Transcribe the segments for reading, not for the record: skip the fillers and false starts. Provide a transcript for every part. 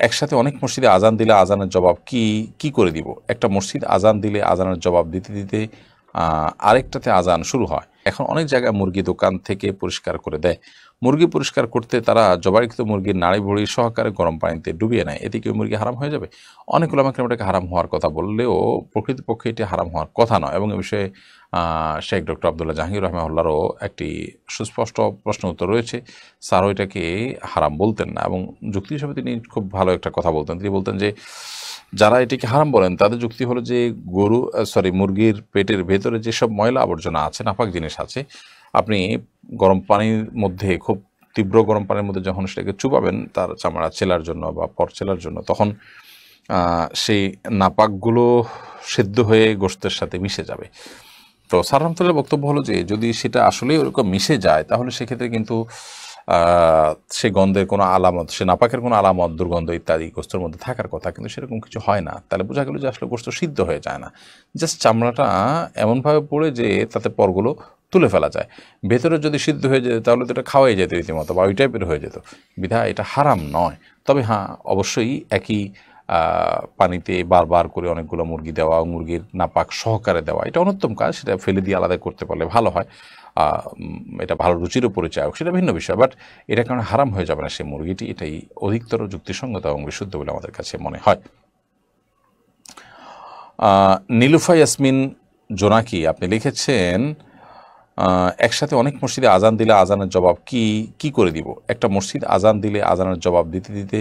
একসাথে অনেক মসজিদে আজান দিলে আজানের জবাব কি করে দিব? একটা মসজিদ আজান দিলে আজানের জবাব দিতে দিতে আরেকটাতে আজান শুরু হয়। এখন অনেক জায়গায় মুরগি দোকান থেকে পরিষ্কার করে দেয়। মুরগি পরিষ্কার করতে তারা জবাইকৃত মুরগির নাড়ি ভুড়ি সহকারে গরম পানিতে ডুবিয়ে নেয়। এতে কি ওই মুরগি হারাম হয়ে যাবে? অনেক ওলামা কেরাম এটাকে হারাম হওয়ার কথা বললেও প্রকৃতপক্ষে এটি হারাম হওয়ার কথা নয়, এবং এ বিষয়ে শেখ ডক্টর আবদুল্লাহ জাহাঙ্গীর রহমাহুল্লাহরও একটি সুস্পষ্ট প্রশ্ন উত্তর রয়েছে। স্যারও এটাকে হারাম বলতেন না, এবং যুক্তি হিসেবে তিনি খুব ভালো একটা কথা বলতেন। তিনি বলতেন যে যারা এটিকে হারাম বলেন তাদের যুক্তি হলো যে মুরগির পেটের ভেতরে যেসব ময়লা আবর্জনা আছে, নাপাক জিনিস আছে, আপনি গরম পানির মধ্যে, খুব তীব্র গরম পানির মধ্যে যখন সেটাকে চুপাবেন তার চামড়া চেলার জন্য বা পর চেলার জন্য, তখন সেই নাপাকগুলো সেদ্ধ হয়ে গোশতের সাথে মিশে যাবে। তো স্যার রহমতুল্লাহ বক্তব্য হলো যে যদি সেটা আসলেই ওরকম মিশে যায় তাহলে সেক্ষেত্রে কিন্তু সে গন্ধের কোনো আলামত, সে নাপাকের কোনো আলামত, দুর্গন্ধ ইত্যাদি গোস্তের মধ্যে থাকার কথা, কিন্তু সেরকম কিছু হয় না। তাহলে বোঝা গেল যে আসলে গোস্ত সিদ্ধ হয়ে যায় না, জাস্ট চামড়াটা এমনভাবে পড়ে যে তাতে পরগুলো তুলে ফেলা যায়। ভেতরে যদি সিদ্ধ হয়ে যেত তাহলে তো এটা খাওয়াই যেত রীতিমতো, বা ওই টাইপের হয়ে যেত। বিধায় এটা হারাম নয়। তবে হ্যাঁ, অবশ্যই একই পানিতে বারবার করে অনেকগুলো মুরগি দেওয়া, মুরগির নাপাক সহকারে দেওয়া, এটা অনুত্তম কাজ। সেটা ফেলে দিয়ে আলাদা করতে পারলে ভালো হয়। এটা ভালো রুচিরও পরিচয়, সেটা ভিন্ন বিষয়। বাট এটা কারণে হারাম হয়ে যাবে না সেই মুরগিটি, এটাই অধিকতর যুক্তিসঙ্গত এবং বিশুদ্ধ বলে আমাদের কাছে মনে হয়। নীলুফা ইয়াসমিন জোনাকি আপনি লিখেছেন, একসাথে অনেক মসজিদে আজান দিলে আজানের জবাব কি করে দিব? একটা মসজিদ আজান দিলে আজানের জবাব দিতে দিতে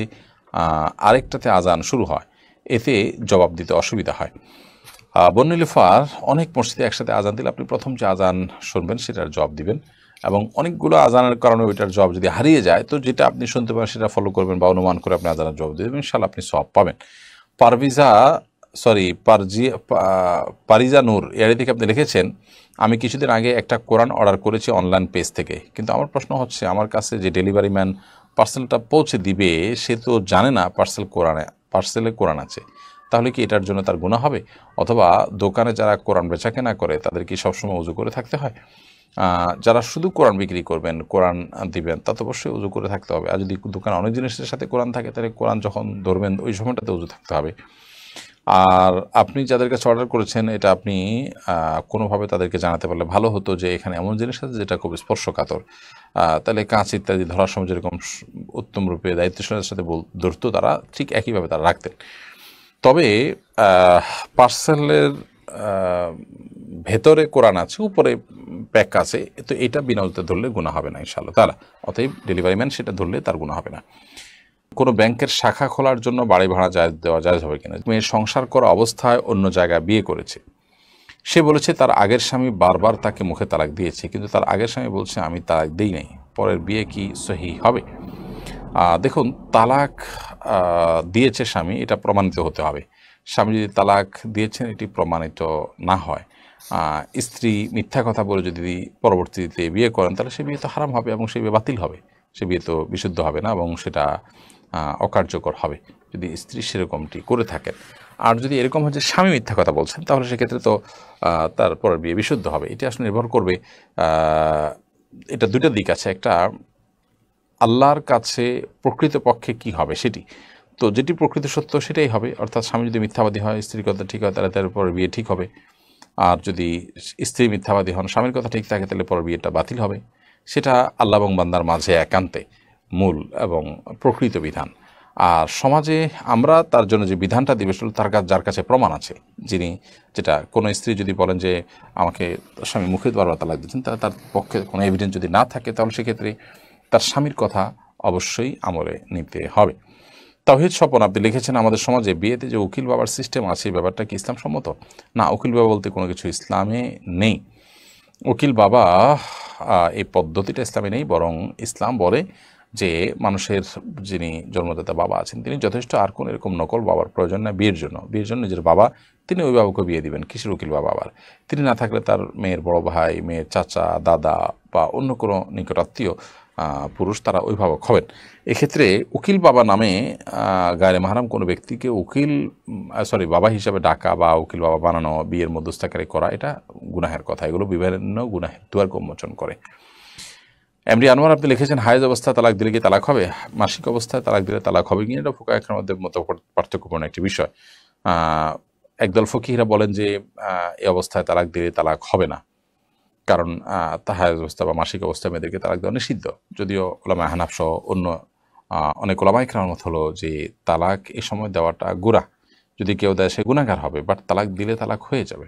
আরেকটাতে আজান শুরু হয়, এতে জবাব দিতে অসুবিধা হয়। বন্যলিফার অনেক মসজিদে একসাথে আজান দিলে আপনি প্রথম যে আজান শুনবেন সেটার জবাব দিবেন, এবং অনেকগুলো আজানের কারণে ওইটার জবাব যদি হারিয়ে যায় তো যেটা আপনি শুনতে পারেন সেটা ফলো করবেন বা অনুমান করে আপনি আজানের জবাব দেবেন, ইনশাআল্লাহ আপনি সওয়াব পাবেন। পারিজা নূর এর থেকে আপনি লিখেছেন, আমি কিছুদিন আগে একটা কোরআন অর্ডার করেছি অনলাইন পেজ থেকে, কিন্তু আমার প্রশ্ন হচ্ছে আমার কাছে যে ডেলিভারি ম্যান পার্সেলটা পৌঁছে দিবে সে তো জানে না পার্সেলে কোরআন আছে, তাহলে কি এটার জন্য তার গুনাহ হবে? অথবা দোকানে যারা কোরআন বেচাকেনা করে তাদের কি সবসময় উজু করে থাকতে হয়? যারা শুধু কোরআন বিক্রি করবেন, কোরআন দিবেন, তা তো অবশ্যই উজু করে থাকতে হবে। আর যদি দোকানে অনেক জিনিসের সাথে কোরআন থাকে তাহলে কোরআন যখন ধরবেন ওই সময়টাতে উজু থাকতে হবে। আর আপনি যাদের কাছে অর্ডার করেছেন এটা আপনি কোনোভাবে তাদেরকে জানাতে পারলে ভালো হতো যে এখানে এমন জিনিস আছে যেটা খুব স্পর্শকাতর। তাহলে কাঁচ ইত্যাদি ধরার সময় যেরকম উত্তম রূপে দায়িত্বশীলতার সাথে ধরতো তারা, ঠিক একইভাবে তারা রাখতেন। তবে পার্সেলের ভেতরে কোরআন আছে, উপরে প্যাক আছে, তো এটা বিনা উজুতে ধরলে গুনাহ হবে না ইনশাআল্লাহ তাআলা। অতএব ডেলিভারি ম্যান সেটা ধরলে তার গুনাহ হবে না। কোনো ব্যাংকের শাখা খোলার জন্য বাড়ি ভাড়া দেওয়া জায়েজ হবে কিনা? মেয়ের সংসার করা অবস্থায় অন্য জায়গায় বিয়ে করেছে, সে বলেছে তার আগের স্বামী বারবার তাকে মুখে তালাক দিয়েছে, কিন্তু তার আগের স্বামী বলছে আমি তালাক দিই নাই, পরের বিয়ে কি সহি হবে? দেখুন, তালাক দিয়েছে স্বামী, এটা প্রমাণিত হতে হবে। স্বামী যদি তালাক দিয়েছেন এটি প্রমাণিত না হয়, স্ত্রী মিথ্যা কথা বলে যদি পরবর্তীতে বিয়ে করেন তাহলে সে বিয়ে তো হারাম হবে এবং সে বিয়ে বাতিল হবে, সে বিয়ে তো বিশুদ্ধ হবে না এবং সেটা অকার্যকর হবে যদি স্ত্রী সেরকমটি করে থাকেন। আর যদি এরকম হয় যে স্বামী মিথ্যা কথা বলছেন তাহলে সেক্ষেত্রে তো তার পরের বিয়ে বিশুদ্ধ হবে। এটি আসলে নির্ভর করবে, এটা দুটো দিক আছে, একটা আল্লাহর কাছে প্রকৃতপক্ষে কি হবে সেটি, তো যেটি প্রকৃত সত্য সেটাই হবে। অর্থাৎ স্বামী যদি মিথ্যাবাদী হয়, স্ত্রীর কথা ঠিক হয়, তাহলে তার পরের বিয়ে ঠিক হবে। আর যদি স্ত্রী মিথ্যাবাদী হন, স্বামীর কথা ঠিক থাকে, তাহলে পরের বিয়েটা বাতিল হবে। সেটা আল্লাহ এবং বান্দার মাঝে একান্তে মূল এবং প্রকৃত বিধান। আর সমাজে আমরা তার জন্য যে বিধানটা দিবে সেটা তার কাছে, যার কাছে প্রমাণ আছে, যিনি, যেটা কোনো স্ত্রী যদি বলেন যে আমাকে স্বামী মুখে বারবার তালাক দিচ্ছেন, তাহলে তার পক্ষে কোনো এভিডেন্স যদি না থাকে তাহলে সেক্ষেত্রে তার স্বামীর কথা অবশ্যই আমলে নিতে হবে। তাওহীদ স্বপন আপনি লিখেছেন, আমাদের সমাজে বিয়েতে যে উকিল বাবার সিস্টেম আছে ব্যাপারটা কি ইসলাম সম্মত? না, উকিল বাবা বলতে কোনো কিছু ইসলামে নেই। উকিল বাবা এই পদ্ধতিটা ইসলামে নেই, বরং ইসলাম বলে যে মানুষের যিনি জন্মদাতা বাবা আছেন তিনি যথেষ্ট, আর কোন এরকম নকল বাবার প্রয়োজন না বিয়ের জন্য। বিয়ের জন্য নিজের বাবা, তিনি ওই বাবাকে বিয়ে দিবেন, কিসের উকিল বাবা আবার? তিনি না থাকলে তার মেয়ের বড় ভাই, মেয়ের চাচা, দাদা বা অন্য কোনো নিকটাত্মীয় পুরুষ তারা অভিভাবক হবেন। এক্ষেত্রে উকিল বাবা নামে গায়রে মাহরাম কোনো ব্যক্তিকে বাবা হিসাবে ডাকা বা উকিল বাবা বানানো, বিয়ের মধ্যস্থতাকারী করা, এটা গুনাহের কথা। এগুলো বিভিন্ন গুনাহের দুয়ার উন্মোচন করে। এমডি আনোয়ার আপনি লিখেছেন হায়েজ অবস্থায় তালাক দিলে কি তালাক হবে, মাসিক অবস্থায় তালাক দিলে তালাক হবে কিনা এটা ফুকাহার মধ্যে মত পার্থক্যপূর্ণ একটি বিষয়। একদল ফকিহরা বলেন যে এই অবস্থায় তালাক দিলে তালাক হবে না, কারণ হায়েজ অবস্থা বা মাসিক অবস্থায় মেয়েদেরকে তালাক দেওয়া নিষিদ্ধ। যদিও ওলামা হানাফ সহ অন্য অনেক ওলামা ইকরামের মত হলো যে তালাক এ সময় দেওয়াটা গুনাহ, যদি কেউ দেয় সে গুনাহগার হবে, বাট তালাক দিলে তালাক হয়ে যাবে।